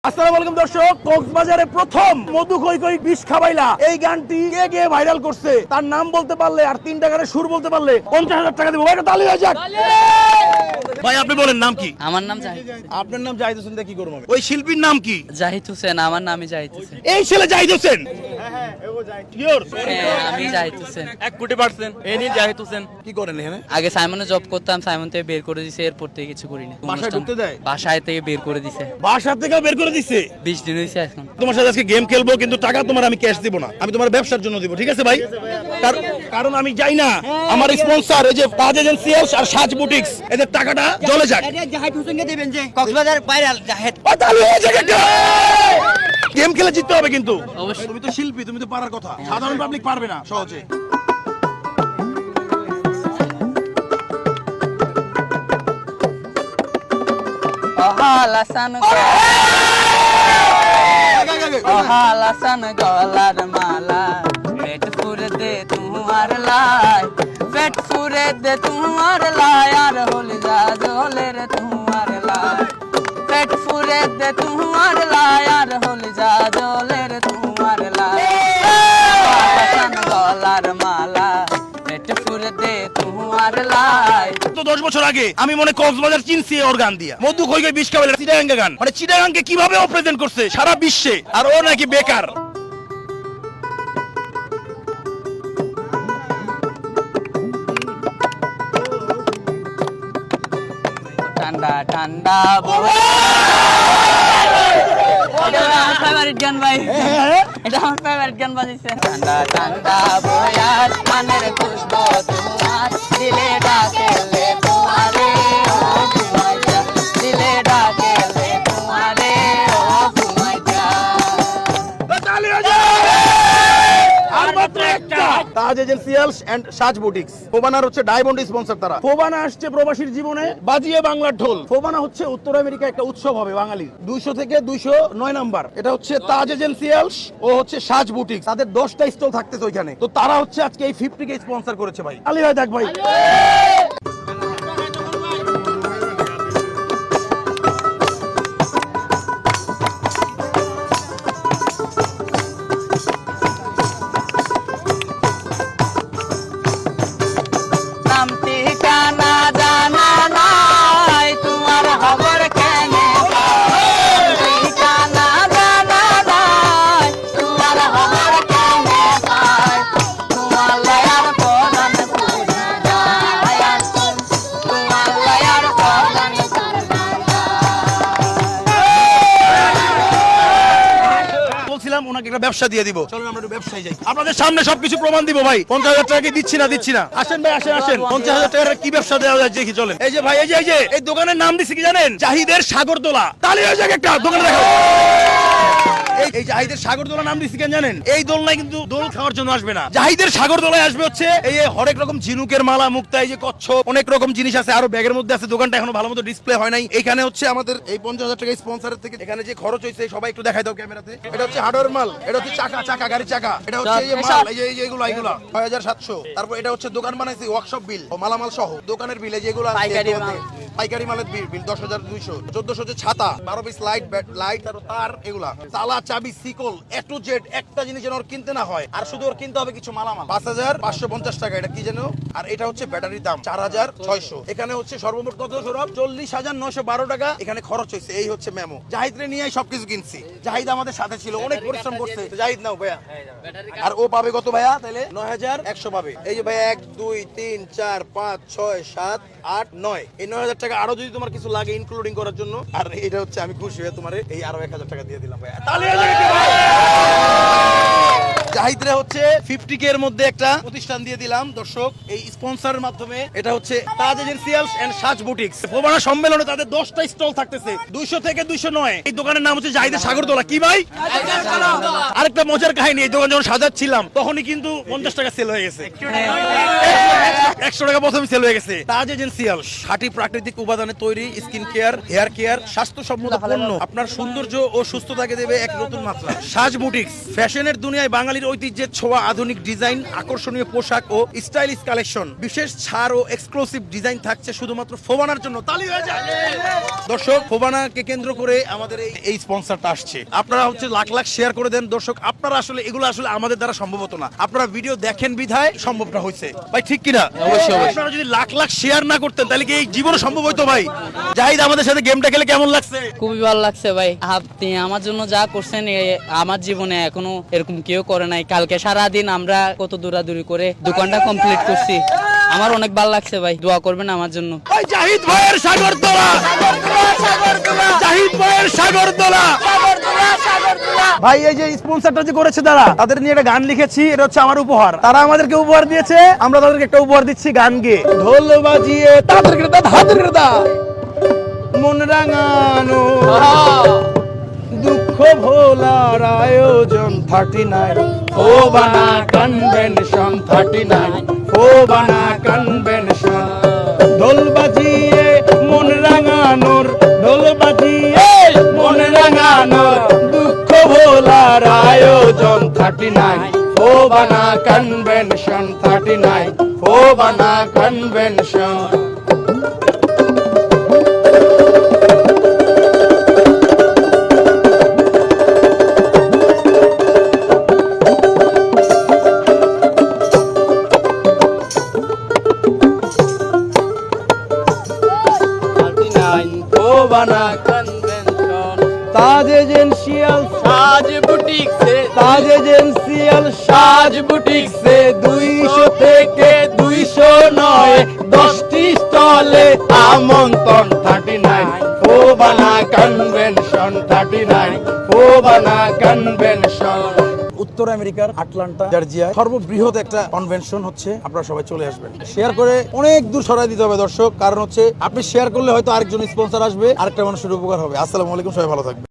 আসসালামু আলাইকুম দর্শক, কক্সবাজারে প্রথম মধু কই কই বিষ খাবাইলা এই গানটি কে ভাইরাল করছে তার নাম বলতে পারলে আর 3টা গানের সুর বলতে পারলে 50,000 টাকা দেব। ভাই এটা তালি হয়ে যাক। ভাই আপনি বলেন নাম কি? আমার নাম জাহিদ। আপনার নাম জাহিদ হোসেন, দেখি করব আমি। ওই শিল্পীর নাম কি? জাহিদ হোসেন। আমার নামই জাহিদ হোসেন। এই ছেলে জাহিদ হোসেন? আমি জাহিদ হোসেন। 1,000,000% এনি জাহিদ হোসেন। কি করেন এখানে? আগে সাইমনে জব করতাম, সাইমন থেকে বের করে দিছে, এরপর থেকে কিছু করি না। বাসায় ঢুকতে দেয়? বাসায় থেকে বের করে দিছে। বাসা থেকে বের করে দিছে? 20 দিন হয়েছে এখন। তোমার সাথে আজকে গেম খেলবো, কিন্তু টাকা তোমার আমি ক্যাশ দিব না, আমি তোমার ব্যবসার জন্য দিব, ঠিক আছে ভাই? কারণ আমি যাই না, আমার স্পন্সর এই যে তাজ এজেন্সিয়ালস আর সাজ বুটিক্স, এদের টাকাটা চলে যাক। জাহিদ হোসেনকে দিবেন যে কক্সবাজার ভাইরাল জাহিদ। তালি হয়ে যাক একটা। গেম খেলে জিততে হবে কিন্তু। অবশ্যই। তুমি তো শিল্পী, তুমি তো পারার কথা, সাধারণ পাবলিক পারবে না সহজে। হালাসান গলার মালা পেট ফুরে দে তোমার লাই, পেট ফুরে দে তোমার লাই, আর হলে যা জলের তোমার লাই, পেট ফুরে দে তোমার লাই, আর হলে যা জলের তোমার লাই। হালাসান গলার মালা পেট ফুরে দে তোমার লাই। তো 10 বছর আগে আমি মনে কক্সবাজার চিনছি ওর গান দিয়া, মধু কই কই বিষ খাবাইলা চিটাগাঙ্গা গান, মানে চিটাগাঙ্গকে কিভাবে ও প্রেজেন্ট করছে সারা বিশ্বে, আর ও নাকি বেকার। ঠান্ডা ঠান্ডা এটা আমার ফেভারিট গান ভাই, এটা আমার ফেভারিট গান বাজিছে। ঠান্ডা ঠান্ডা বয়ার মানের খুশবু তোমার দিলে ডাকেলে তোমারে ও ঘুমাইয়া, দিলে ডাকেলে তোমারে ও ঘুমাইয়া। আর মাত্র একটা তাজ এজেন্সিয়ালস এন্ড সাজ বুটিক্স। ফোবানার হচ্ছে ডায়মন্ড স্পন্সর তারা। ফোবানা আসছে প্রবাসীর জীবনে বাজিয়ে বাংলার ঢোল। ফোবানা হচ্ছে উত্তর আমেরিকা একটা উৎসব হবে বাঙালির, 200 থেকে 209 নাম্বার। এটা হচ্ছে তাজ এজেন্সিয়ালস ও হচ্ছে সাজ বুটিক্স, তাদের 10টা স্টল থাকতেছে ওইখানে। তো তারা হচ্ছে আজকে এই 50 কে স্পন্সর করেছে ভাই। আলী ভাই দেখ ভাই। নাম ঠিকানা জানা নাই, তোমার খবর কেনে পাই? ঠিকানা জানা নাই, তোমার খবর কেনে পাই? তোমার লয়ার প্রধান পুরি যায়, তোমার লয়ার প্রধান পুরি যায়। বলছিলাম ওনাকে একটা ব্যবসা দিয়ে দিব, চলুন আমরা একটু ব্যবসায় যাই। আপনাদের সামনে সবকিছু প্রমাণ দিব ভাই। 50,000 টাকা কি দিচ্ছি না আসেন ভাই, আসেন 50,000 টাকার কি ব্যবসা দেওয়া যায় দেখি, চলেন। এই যে ভাই, এই যে এই দোকানের নাম দিছি কি জানেন? জাহিদের সাগরদোলা। তালি হয়ে যাক একটা, দোকানে দেখো। এই জাহিদের সাগরদোলা নাম দিছি কেন জানেন? এই দোলনায় কিন্তু দোল খাওয়ার জন্য আসবে না, জাহিদের সাগরদোলায় আসবে হচ্ছে এই হরেক রকম ঝিনুকের মালা, মুক্তা, এই যে কচ্ছপ, অনেক রকম জিনিস আছে, আরো ব্যাগের মধ্যে আছে। দোকানটা এখনো ভালো মতো ডিসপ্লে হয় নাই। এখানে হচ্ছে আমাদের এই 50,000 টাকা স্পন্সরের থেকে এখানে যে খরচ হয়েছে সবাই একটু দেখাই দাও ক্যামেরাতে। এটা হচ্ছে হার্ডওয়্যার মাল, এটা হচ্ছে চাকা গাড়ির চাকা, এটা হচ্ছে এই যে মাল, এই যে এগুলা 6,700। তারপর এটা হচ্ছে দোকান বানাইছি, ওয়ার্কশপ বিল ও মালামাল সহ দোকানের বিল, এই যেগুলো পাইকারি মালের বিল 10,200। 1400 হচ্ছে ছাতা, 12 পিস লাইট আর তার, এগুলা তালা, চাবি, সিকল, এ টু জেড। একটা জিনিস যেন ওর কিনতে না হয়, আর শুধু ওর কিনতে হবে কিছু মালামাল। 5,550 টাকা এটা কি যেন। আর এটা হচ্ছে ব্যাটারির দাম 4,600। এখানে হচ্ছে সর্বমোট কত সরব? 40,912 টাকা এখানে খরচ হয়েছে। এই হচ্ছে মেমো। জাহিদরে নিয়ে সবকিছু কিনছি। জাহিদ আমাদের সাথে ছিল, অনেক পরিশ্রম করছে। জাহিদ নাও ভাইয়া। আর ও পাবে কত ভাইয়া? তাহলে 9,100 পাবে। এই যে ভাইয়া 1 2 3 4 5 6 7 8 9, এই 9,000 টাকা আরো যদি তোমার কিছু লাগে ইনক্লুডিং করার জন্য, আর এটা হচ্ছে আমি খুশি হয়ে তোমার এই আরো 1,000 টাকা দিয়ে দিলাম ভাইয়া। তাহলে জাহিদরে হচ্ছে 50K এর মধ্যে একটা প্রতিষ্ঠান দিয়ে দিলাম দর্শক এই স্পন্সরের মাধ্যমে। এটা হচ্ছে তাজ এজেন্সিয়ালস এন্ড সাজ বুটিক্স। ফোবানা সম্মেলনে তাদের 10টা স্টল থাকতেছে, 200 থেকে 209। এই দোকানের নাম হচ্ছে জাহিদের সাগরদোলা। কি ভাই? আর আরেকটা মজার কাহিনী, এই দোকান যখন সাজাচ্ছিলাম তখনই কিন্তু 50 টাকা সেল হয়ে গেছে, 100 টাকা প্রথমে সেল হয়ে গেছে। তাজ এজেন্সিয়াল খাঁটি প্রাকৃতিক উপাদানে তৈরি স্কিন কেয়ার, হেয়ার কেয়ার, স্বাস্থ্যসম্মত পণ্য আপনার সৌন্দর্য ও সুস্থতাকে দেবে এক নতুন মাত্রা। সাজ বুটিক্স ফ্যাশনের দুনিয়ায় বাঙালির ঐতিহ্যের ছোঁয়া, আধুনিক ডিজাইন, আকর্ষণীয় পোশাক ও স্টাইলিশ কালেকশন, বিশেষ ছাড় ও এক্সক্লুসিভ ডিজাইন থাকছে শুধুমাত্র ফোবানার জন্য। তালি হয়ে যায়। দর্শক, ফোবানাকে কেন্দ্র করে আমাদের এই স্পন্সরটা আসছে। আপনারা হচ্ছে লাখ লাখ শেয়ার করে দেন। দর্শক, আপনারা আসলে এগুলো আসলে আমাদের দ্বারা সম্ভব হতো না, আপনারা ভিডিও দেখেন বিধায় সম্ভবটা হয়েছে ভাই, ঠিক কিনা? অবশ্যই। আপনারা যদি লাখ লাখ শেয়ার না করতেন তাহলে কি এই জীবনে সম্ভব হইতো ভাই? জাহিদ, আমাদের সাথে গেমটা খেলে কেমন লাগছে? খুবই ভালো লাগছে ভাই, আপনি আমার জন্য যা করছেন আমার জীবনে এখনো এরকম কেউ করে নাই। কালকে সারাদিন আমরা কত দৌড়াদৌড়ি করে দোকানটা কমপ্লিট করছি, আমার অনেক ভালো লাগছে ভাই, দোয়া করবেন আমার জন্য। ভাই জাহিদ ভাইয়ের সাগরতলা, জাহিদ ভাইয়ের সাগরতলা। ভাই এই যে স্পন্সরটা যে করেছে তারা, তাদের নিয়ে একটা গান লিখেছি, এটা হচ্ছে আমার উপহার। তারা আমাদেরকে উপহার দিয়েছে, আমরা তাদেরকে একটা উপহার দিচ্ছি গান গেয়ে, ঢোল বাজিয়ে তাদেরকে হাতের দা মন রাঙানো দুঃখ ভোলার আয়োজন 39 ফোবানা কনভেনশন 39 ফোবানা কনভেনশন। ঢোল বাজিয়ে মন রাঙানোর, ঢোল বাজিয়ে মন রাঙানোর দুঃখ ভোলার আয়োজন 39 ফোবানা কনভেনশন 39 ফোবানা কনভেনশন। তাজ এজেন্সিয়াল সাজ বুটিক্সে, তাজ এজেন্সিয়াল সাজ বুটিক্সে 200 থেকে 209 10টি স্টলে আমন্ত্রণ 39 ফোবানা কনভেনশন 39 ফোবানা কনভেনশন। উত্তর আমেরিকার আটলান্টা জর্জিয়া সর্ববৃহৎ একটা কনভেনশন হচ্ছে, আপনারা সবাই চলে আসবেন। শেয়ার করে অনেক দূর ছড়াই দিতে হবে দর্শক, কারণ হচ্ছে আপনি শেয়ার করলে হয়তো আরেকজন স্পন্সর আসবে, আরেকটা মানুষের উপকার হবে। আসসালামু আলাইকুম, সবাই ভালো থাকবেন।